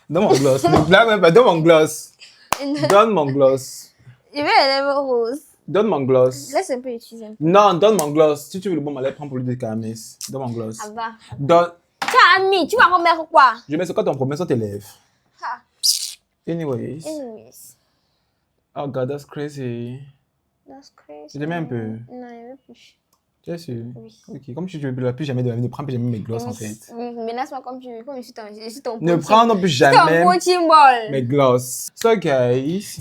Donne mon gloss. Ne blague même pas. Donne mon gloss. Donne mon gloss. Je veux les lèvres roses. Donne mon gloss. Laisse un peu utiliser. Non, donne mon gloss. Si tu veux le bon malais, prends pour lui des camis. Donne mon gloss. Ça va. Donne. Tu as ami, tu vas remettre quoi? Je mets ce que ton problème sur tes lèvres. Ah. Anyways. Oh God, that's crazy. That's crazy. Tu t'aimes un peu? Non, il veut plus. Tu es sûr? Oui. Ok, comme tu veux plus jamais de la vie, ne prends plus jamais mes gloss en fait. Oui, menace-moi comme tu veux. Comme je suis ton Ne prends non plus jamais ton poaching ball. mes gloss. So guys,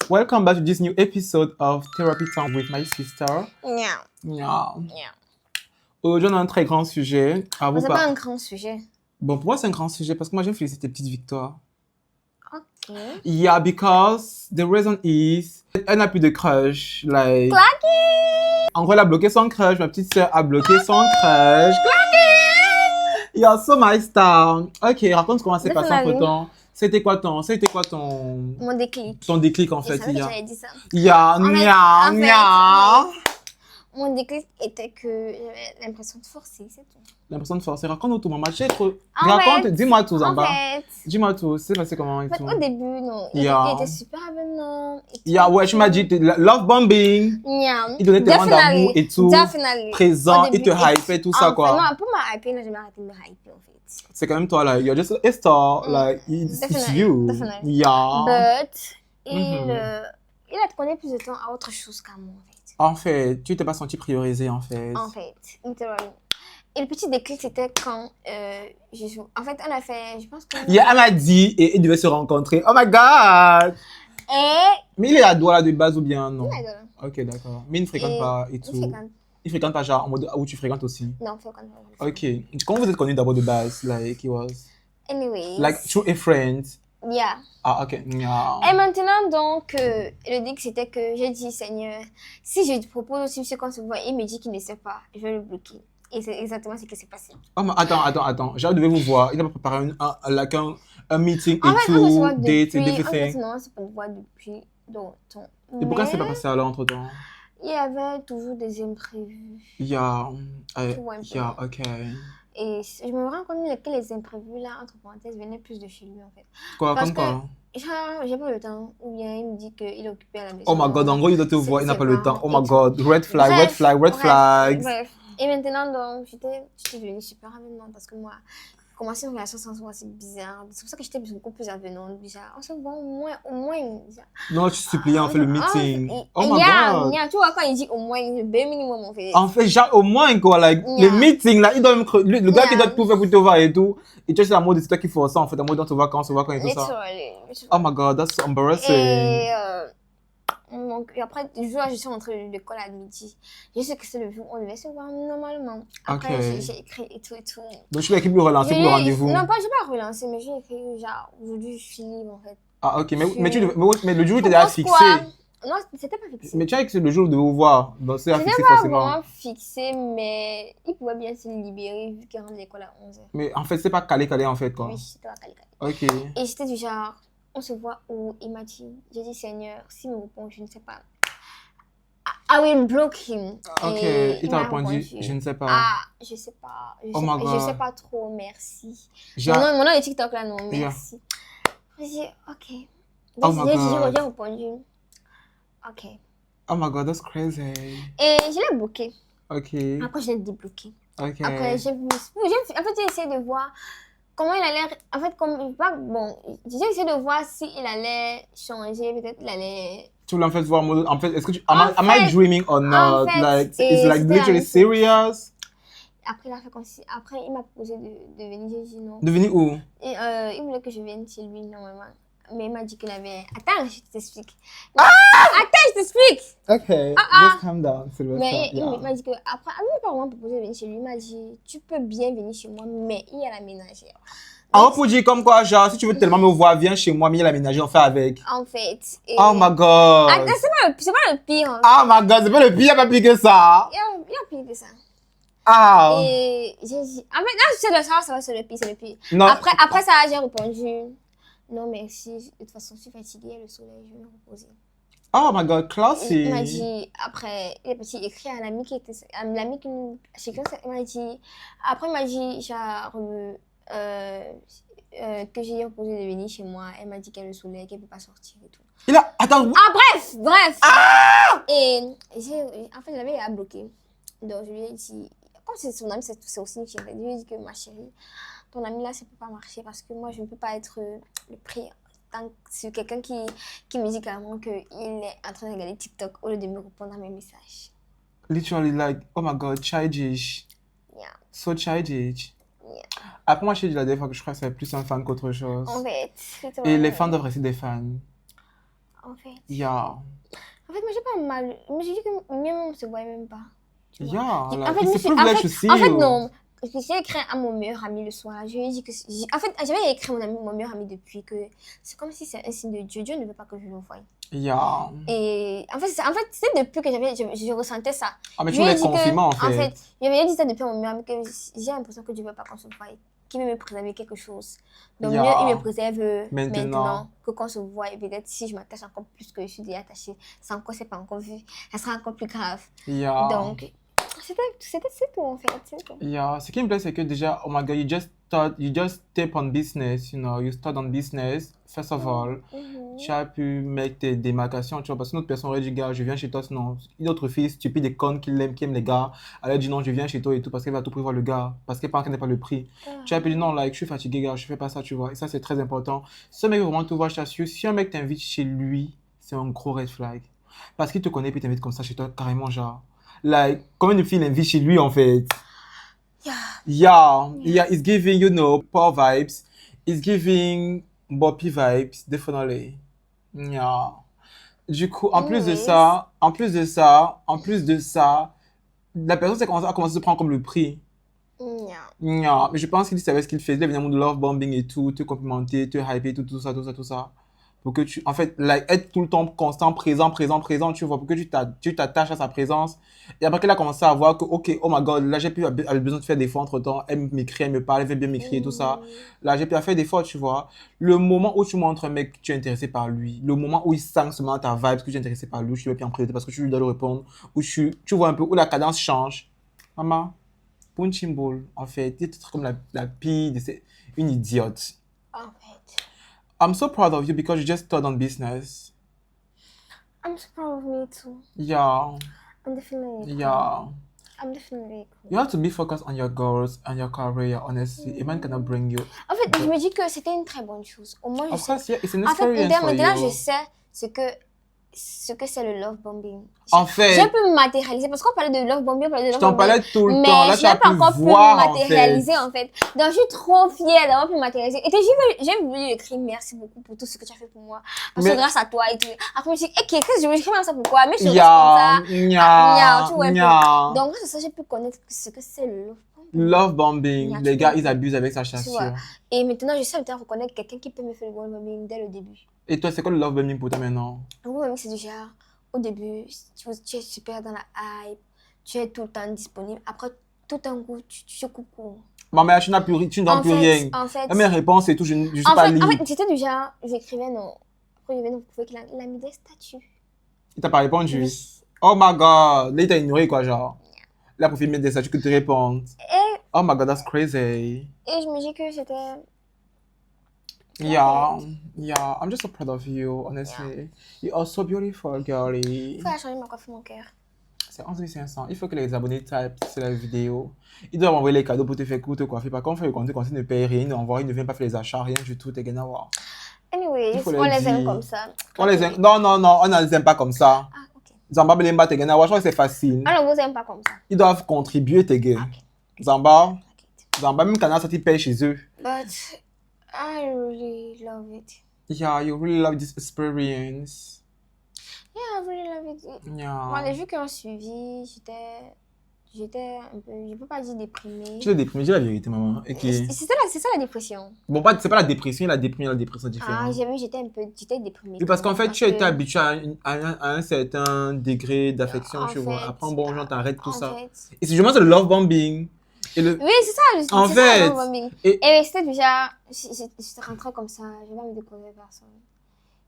welcome back to this new episode of Therapy Time with my sister. Yeah. Yeah. Yeah. Aujourd'hui, on a un très grand sujet à vous C'est pas un grand sujet. Bon, pour moi, c'est un grand sujet parce que moi, j'aime féliciter tes petites victoires. Ok. Yeah, because the reason is, elle n'a plus de crush. Like, Clacky! en gros, elle a bloqué son crush. Ma petite sœur a bloqué son crush. Clacky! You're so my star. Ok, raconte comment c'est passé entre temps. C'était quoi ton Mon déclic. Ton déclic en fait. Je savais que j'avais dit ça. Mon déclic était que j'avais l'impression de forcer, c'est tout. L'impression de forcer. Raconte tout, maman. Raconte, dis-moi tout, Zamba. Dis-moi tout, c'est passé comment et tout. Au début, non. Il était super avenant. Ouais, tu m'as dit love bombing. Il donnait tellement d'amour et tout. Présent, il te hypait, tout ça quoi. Non, pour ma hyper, j'ai jamais arrêté de me hyper en fait. C'est quand même toi, là. You're just a star. Like, it's you. Definitely. Yeah. But, il a donné plus de temps à autre chose qu'à moi en fait. En fait, tu t'es pas senti priorisé en fait. En fait, littéralement. Et le petit déclic, c'était quand en fait, on a fait, je pense que... Yeah, elle m'a dit et ils devaient se rencontrer. Oh my God! Mais il est à Douala là de base ou bien non? Il est à Douala. Ok, d'accord. Mais il ne fréquente pas et tout. Il fréquente pas genre en mode où tu fréquentes aussi? Non, il fréquente pas. Ok. Comment vous êtes connus d'abord de base? Like, it was... Anyways. Like, through a friend? Yeah. Ah, ok. Yeah. Et maintenant, donc, le déclic, c'était que j'ai dit, Seigneur, si je te propose aussi monsieur qu'on se voit, il me dit qu'il ne sait pas, je vais le bloquer. Et c'est exactement ce qui s'est passé. Oh, mais attends. Genre, devais vous voir. Il a préparé un meeting et tout, date and everything. En fait, non, c'est pas de voir depuis longtemps. Et pourquoi c'est pas passé alors entre temps? Il y avait toujours des imprévus. Yeah, ok. Et je me rends compte que les imprévus, là, entre parenthèses, venaient plus de chez lui, en fait. Quoi, comme quoi? Genre, j'ai pas le temps, ou bien il me dit qu'il est occupé à la maison. Oh my God, en gros, il doit te voir, il n'a pas le temps. Oh my God, red flag. Et maintenant, donc, j'étais devenue super avenante parce que moi, commencer une relation sans se voir, c'est bizarre. C'est pour ça que j'étais beaucoup plus avenante. Bizarre. On se voit au moins. Bizarre. Non, tu suppliais, on fait le meeting. Oh my God. Tu vois, quand il dit au moins, le bare minimum, on fait. En fait, genre, au moins, quoi, like, le meeting, là, il doit le gars qui doit tout faire pour te voir et tout. Et tu sais, la mode, c'est toi qui fais ça, en fait, la mode, on se voit quand et tout ça. Oh my God, that's so embarrassing. Et donc, après, le jour où je suis rentrée de l'école à midi, je sais que c'est le jour où on devait se voir normalement. Après, j'ai écrit et tout. Donc, tu vas écrire le relancer pour le rendez-vous? Non, pas, je vais pas relancer, mais j'ai écrit, genre, aujourd'hui, je suis libre, en fait. Ah, ok, mais le jour où tu étais déjà fixé. Non, c'était pas fixé. Mais tu as écrit le jour de vous voir. Donc, c'est fixé forcément. C'était pas vraiment fixé, mais il pouvait bien se libérer vu qu'il rentre de l'école à 11h. Mais en fait, c'est pas calé, en fait, quoi. Oui, c'était pas calé. Ok. Et j'étais du genre, on se voit où il m'a dit, j'ai dit, Seigneur, s'il me répond, je ne sais pas. I will block him. Ok, il t'a répondu, je ne sais pas. Ah, je sais pas. Je sais pas trop, merci. Mon nom de TikTok là, non, merci. J'ai dit, ok. J'ai répondu, ok. Oh my God, that's crazy. Et je l'ai bloqué. Ok. Après, je l'ai débloqué. Ok. Après, j'ai essayé de voir comment il allait. En fait, j'ai essayé de voir s'il allait changer, peut-être il allait. Tu voulais en fait voir en fait, est-ce que am I dreaming or not? Like, it's like literally serious? Après, il a fait comme si. Après, il m'a proposé de venir. J'ai dit non. De venir où? Et, il voulait que je vienne chez lui, normalement. Mais il m'a dit qu'il avait. Attends, je t'explique. Ah! Attends, je t'explique! Ok, just calm down. Mais il m'a dit que. Après, il m'a pas vraiment proposé de venir chez lui. Il m'a dit, tu peux bien venir chez moi, mais il y a la ménagère. En pour dire comme quoi, genre, si tu veux tellement me voir, viens chez moi, mais il y a la ménagère, on fait avec. En fait. Oh my God. Attends, c'est pas le pire. Hein. Oh my God, c'est pas le pire, il n'y a pas pire que ça. Il y a pire que ça. Ah. Et j'ai dit, en fait, là, ça va, c'est le pire. Non. Après ça, j'ai répondu, non merci, de toute façon, je suis fatiguée, le soleil, je vais me reposer. Oh my God, classy. Il m'a dit, après, il a écrit à l'ami qui était, l'ami qui il m'a dit, après il m'a dit, genre, que j'ai proposé de venir chez moi, elle m'a dit qu'elle est sous l'air, qu'elle ne peut pas sortir et tout. Attends. Ah, bref. Ah! Et en fait, j'avais à bloquer. Donc, je lui ai dit, comme c'est son ami, c'est aussi une chérie. Je lui ai dit que ma chérie, ton ami là, ça ne peut pas marcher parce que moi, je ne peux pas être le prix sur quelqu'un qui me dit carrément qu'il est en train de regarder TikTok au lieu de me répondre à mes messages. Literally, like, oh my god, childish. Yeah. So childish. Yeah. Après, moi, je dis la dernière fois que je crois que c'est plus un fan qu'autre chose. En fait. Et les fans doivent rester des fans. En fait. Yeah. En fait, moi, j'ai pas mal. Mais j'ai dit que même on se voit même pas. Yeah. En Like, fait, it's a privilege to see you. En fait, non. J'ai écrit à mon meilleur ami le soir. Je lui ai dit que. En fait, j'avais écrit à mon meilleur ami depuis que c'est comme si c'est un signe de Dieu. Dieu ne veut pas que je le voie. Yeah. Et en fait, c'est depuis que je ressentais ça. Ah, mais tu voulais confinement, en fait. En fait, j'avais dit ça depuis à mon meilleur ami que j'ai l'impression que Dieu ne veut pas qu'on se voie. Qu'il veut me préserver quelque chose. Donc, mieux, il me préserve maintenant que qu'on se voit. Et peut-être si je m'attache encore plus que je suis déjà attachée, c'est pas encore vu. Ça sera encore plus grave. Yeah. Donc, c'est tout en fait. Yeah. Ce qui me plaît, c'est que déjà, oh my god, you just step on business, you know, you start on business, first of all. Tu as pu mettre tes démarcations, tu vois, parce que une autre personne aurait dit, gars, je viens chez toi, sinon, une autre fille stupide et conne qui aime les gars, elle a dit non, je viens chez toi et tout, parce qu'elle va tout prévoir le gars, parce qu'elle pense qu'elle n'est pas le prix. Tu as pu dire non, like, je suis fatigué, gars, je fais pas ça, tu vois, et ça, c'est très important. Si un mec veut vraiment te voir, je t'assure, si un mec t'invite chez lui, c'est un gros red flag. Parce qu'il te connaît, puis t'invite comme ça chez toi, carrément, genre. Like, combien de filles l'invitent chez lui, en fait? Yeah, it's giving, you know, power vibes. It's giving Boppy vibes, definitely. Yeah. Du coup, en plus de ça, la personne a commencé à se prendre comme le prix. Yeah. Mais je pense qu'il savait ce qu'il faisait, évidemment, de love bombing et tout, te complimenter, te hyper, tout ça. Pour que tu, en fait, like, être tout le temps constant, présent, tu vois, pour que tu t'attaches à sa présence. Et après qu'elle a commencé à voir que, ok, oh my god, là, j'ai plus besoin de faire d'efforts entre-temps. Elle m'écrit, elle me parle, elle veut bien m'écrire, tout ça. Là, j'ai plus à faire d'efforts, tu vois. Le moment où tu montres un mec que tu es intéressé par lui, le moment où il sent seulement ta vibe, que tu es intéressé par lui, tu le mets en priorité parce que tu lui dois le répondre, où tu vois un peu, où la cadence change. Maman, punching ball, en fait, tu es comme la pire, une idiote. En fait. I'm so proud of you because you just started on business. I'm so proud of me too. Yeah. I'm definitely cool. Yeah. I'm definitely cool. You have to be focused on your goals and your career, honestly. A man cannot bring you. En fait, je me dis que c'était une très bonne chose. Au moins, je sais. Of course, yeah, it's an En fait, experience for maintenant, you. je sais ce que c'est le love bombing. En fait, j'ai pu me matérialiser parce qu'on parlait de love bombing, on parlait de love je t'en bombing. parlais tout le mais temps. Là, je n'ai pas encore pu me matérialiser en fait. Donc, je suis trop fière d'avoir pu me matérialiser. Et j'ai voulu écrire merci beaucoup pour tout ce que tu as fait pour moi. Parce que grâce à toi et tout. Après, je me suis dit, qu'est-ce que je vais écrire ça pourquoi? Mais je suis comme ça. Tu vois, donc, grâce à ça, j'ai pu connaître ce que c'est le love bombing. Les gars, ils abusent avec sa chassure. Et maintenant, je sais peut-être reconnaître quelqu'un qui peut me faire le love bombing dès le début. Et toi, c'est quoi le love bombing pour toi maintenant? Le love bombing, c'est du genre, au début, tu es super dans la hype, tu es tout le temps disponible. Après, tout un coup, tu coucou. Maman, tu ne donnes plus rien. En fait, mes réponses et tout, je ne suis pas libre. En fait, j'étais du genre, j'écrivais non. Après, je venais de prouver qu'il a mis des statuts. Il t'a pas répondu? Oui. Oh my god. Là, il t'a ignoré quoi, genre. Là, pour filmer des statuts que tu réponds. Oh my god, that's crazy. Et je me dis que c'était... Yeah, I'm just so proud of you, honestly. You are so beautiful, girlie. Il faut changer ma coiffe, mon cœur. C'est 11 500. Il faut que les abonnés typent sur la vidéo. Ils doivent envoyer les cadeaux pour te faire coûter coiffer. Par contre, le contenu ne paye rien, ils ne viennent pas faire les achats, rien du tout, t'es gonna voir. Anyway, on les aime comme ça. On les aime. Non, on ne les aime pas comme ça. Ah, ok. Zamba Belemba, t'es gonna voir, je crois que c'est facile. On ne vous aime pas comme ça. Ils doivent contribuer, t'es gars. Okay. Zamba, même canal, ça t'y paye chez eux. But I really love it. Yeah, you really love this experience. Yeah, I really love it. Yeah. Moi, les jours qui ont suivi, j'étais un peu, je peux pas dire déprimée. Tu es déprimée, dis la vérité, maman. Okay. C'est ça la dépression. Bon, c'est pas la dépression, la dépression est différente. Ah, j'étais déprimée. Oui, parce qu'en fait, tu étais habitué à un certain degré d'affection, tu vois. Après, bon, genre, t'arrêtes tout ça. Et c'est justement le love bombing. Oui, c'est ça. En fait. Le love bombing. Et c'était déjà, j'étais rentrée comme ça, je vais pas me découvrir personne.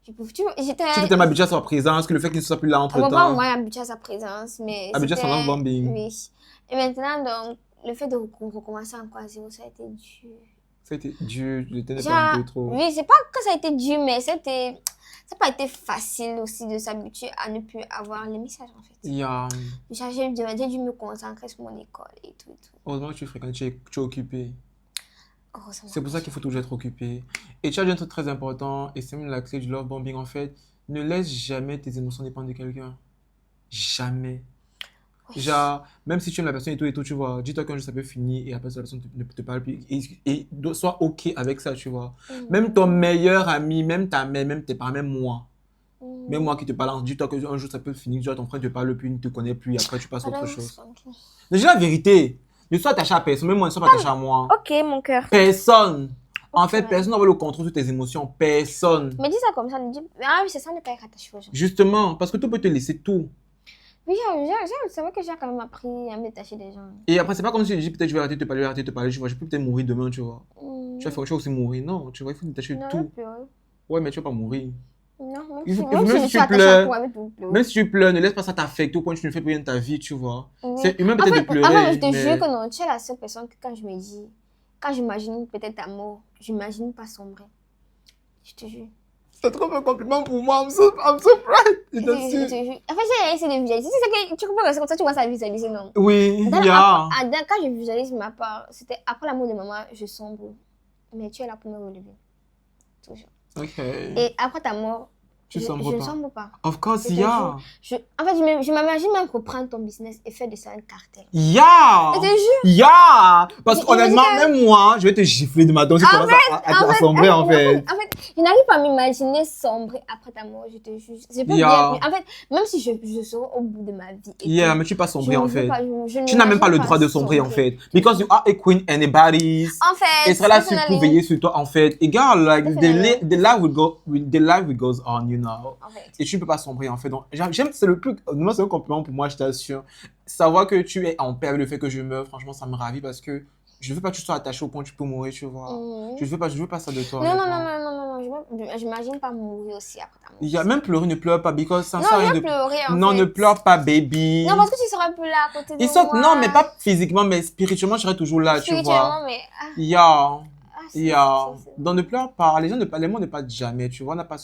Tu t'es tellement habitué à sa présence que le fait qu'il ne soit plus là entre temps. Bon, moi, habitué à sa présence, mais habitué à son love bombing. Oui. Et maintenant, donc, le fait de recommencer encore à zéro, ça a été dur. Ça a été dur, je t'ai Genre, un peu trop. oui, c'est pas que ça a été dur, mais ça n'a pas été facile aussi de s'habituer à ne plus avoir les messages en fait. Yeah. J'ai dû me concentrer sur mon école et tout. Heureusement que tu fréquentes, tu es occupé. Heureusement. C'est pour ça qu'il faut toujours être occupé. Et tu as dit un truc très important, et c'est même la clé du love bombing en fait. Ne laisse jamais tes émotions dépendre de quelqu'un. Jamais. Oui. Genre, même si tu aimes la personne et tout, tu vois, dis-toi qu'un jour ça peut finir et après la personne ne te parle plus. Et sois OK avec ça, tu vois. Même ton meilleur ami, même ta mère, même tes parents, même moi. Même moi qui te parle, dis-toi qu'un jour ça peut finir, tu vois, ton frère ne te parle plus, il ne te connaît plus, et après tu passes à autre chose. Mais dis la vérité. Ne sois attaché à personne, même moi ne sois pas attaché à moi. Ok, mon cœur. Personne. En fait, personne n'a le contrôle sur tes émotions. Personne. Mais dis ça comme ça, dis, ah oui, c'est ça, ne pas être attaché aux gens. Justement, parce que tout peut te laisser tout. Oui, c'est vrai que j'ai quand même appris à me détacher des gens. Et après, c'est pas comme si je dis peut-être je vais arrêter de te parler, tu vois, je peux peut-être mourir demain, tu vois. Tu vas aussi mourir. Non, tu vois, il faut détacher de tout. Ouais, mais tu vas pas mourir. Non, même si tu pleures, même si tu pleures, ne laisse pas ça t'affecter au point que tu ne fais plus rien de ta vie, tu vois. C'est humain peut-être de pleurer. Enfin, je te jure que non, tu es la seule personne que quand je me dis, quand j'imagine peut-être ta mort, j'imagine pas sombrer. Je te jure. C'est trop un compliment pour moi, I'm so proud. Je te jure. En fait, j'ai essayé de visualiser. C'est que tu comprends que c'est comme ça que tu vois ça visualiser, non? Oui, quand je visualise ma part, c'était après l'amour de maman, je sombre. Mais tu es là pour me relever. Toujours. Ok. Et après ta mort, je ne sombre pas. Of course, yeah. En fait, je m'imagine même reprendre ton business et faire de ça un cartel. Yeah. Je te jure. Yeah. Parce qu'honnêtement, même moi, je vais te gifler de ma dose. Je commence à sombrer, en fait. En fait, je n'arrive pas à m'imaginer sombrer après ta mort, je te jure. Je peux dire, en fait, même si je serai au bout de ma vie. Yeah, mais tu n'es pas sombré, en fait. Tu n'as même pas le droit de sombrer, en fait. Because you are a queen and a badass. En fait. Et sera là pour veiller sur toi, en fait. Et gars, like, the life goes on, you know. En fait. Et tu ne peux pas sombrer, en fait. Donc, j'aime, c'est le plus, moi, c'est un compliment pour moi, je t'assure. Savoir que tu es en paix avec le fait que je meurs, franchement, ça me ravit parce que je ne veux pas que tu sois attaché au point où tu peux mourir, tu vois. Je veux pas ça de toi. Non, j'imagine pas mourir aussi après ta mort. Il y a même pleurer, ne pleure pas, because ça non, sert à rien de pleurer, en non, fait. ne pleure pas, baby. Non, parce que tu seras plus là à côté de moi. Non, mais pas physiquement, mais spirituellement, je serai toujours là, tu vois. Spirituellement, mais... Donc ne pleure pas, les gens ne parlent jamais, tu vois, on n'a pas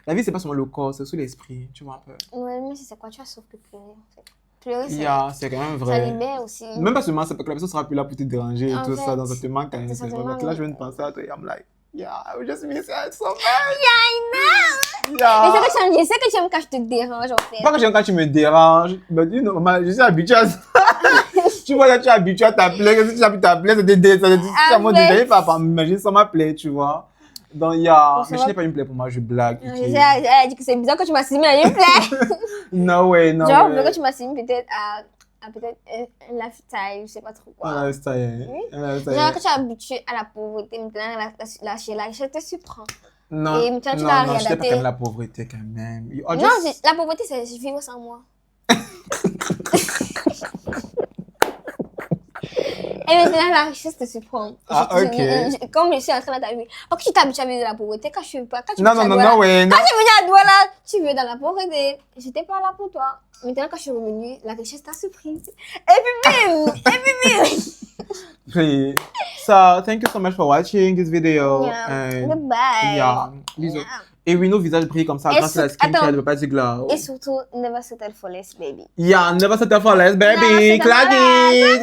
la vie c'est pas seulement le corps, c'est aussi l'esprit, tu vois un peu. Ouais, mais c'est quoi, tu as sauf que pleurer en fait. Pleurer c'est quand même vrai. Ça libère aussi. Même pas seulement, c'est parce que la personne sera plus là pour te déranger et tout ça, donc ça te manque quand même. Là je viens de penser à toi et I'm like, yeah, I just miss it so much. Yeah, I know. Yeah. Mais je sais que tu aimes quand je te dérange en fait. Pas que j'aime quand tu me déranges, mais je suis habituée à ça. Tu vois, là, tu es habitué à t'appeler. Si tu as pu t'appeler, c'est déjà pas m'imaginer ça m'appeler, tu vois. Donc, mais je n'ai pas une plaie pour moi, je blague. Elle a dit que c'est bizarre que tu m'as signé à une plaie. No way. Genre, que tu m'as signé peut-être à peut-être un lifestyle, je sais pas trop quoi. Un lifestyle. Genre, que tu es habitué à la pauvreté, maintenant, la richesse te surprend. Non, et maintenant, tu vas je n'ai pas quand même la pauvreté quand même. Non, la pauvreté, c'est vivre sans moi. Et maintenant, la richesse te surprend. Ok. Comme je suis en train de t'habiller. Pourquoi tu t'habitues à vivre de la pauvreté quand je veux pas? Quand tu non, ouais. Quand tu viens à Douala, tu veux dans la pauvreté. J'étais pas là pour toi. Maintenant, quand je suis revenue, la richesse t'a surprise. Et puis, bim! So, thank you so much for watching this video. Yeah. Goodbye. Bisous. Et oui, nos visages brillent comme ça grâce à la skincare de Papa's Glow. Et surtout, never settle for less, baby. Yeah, never settle for less, baby. Clack it.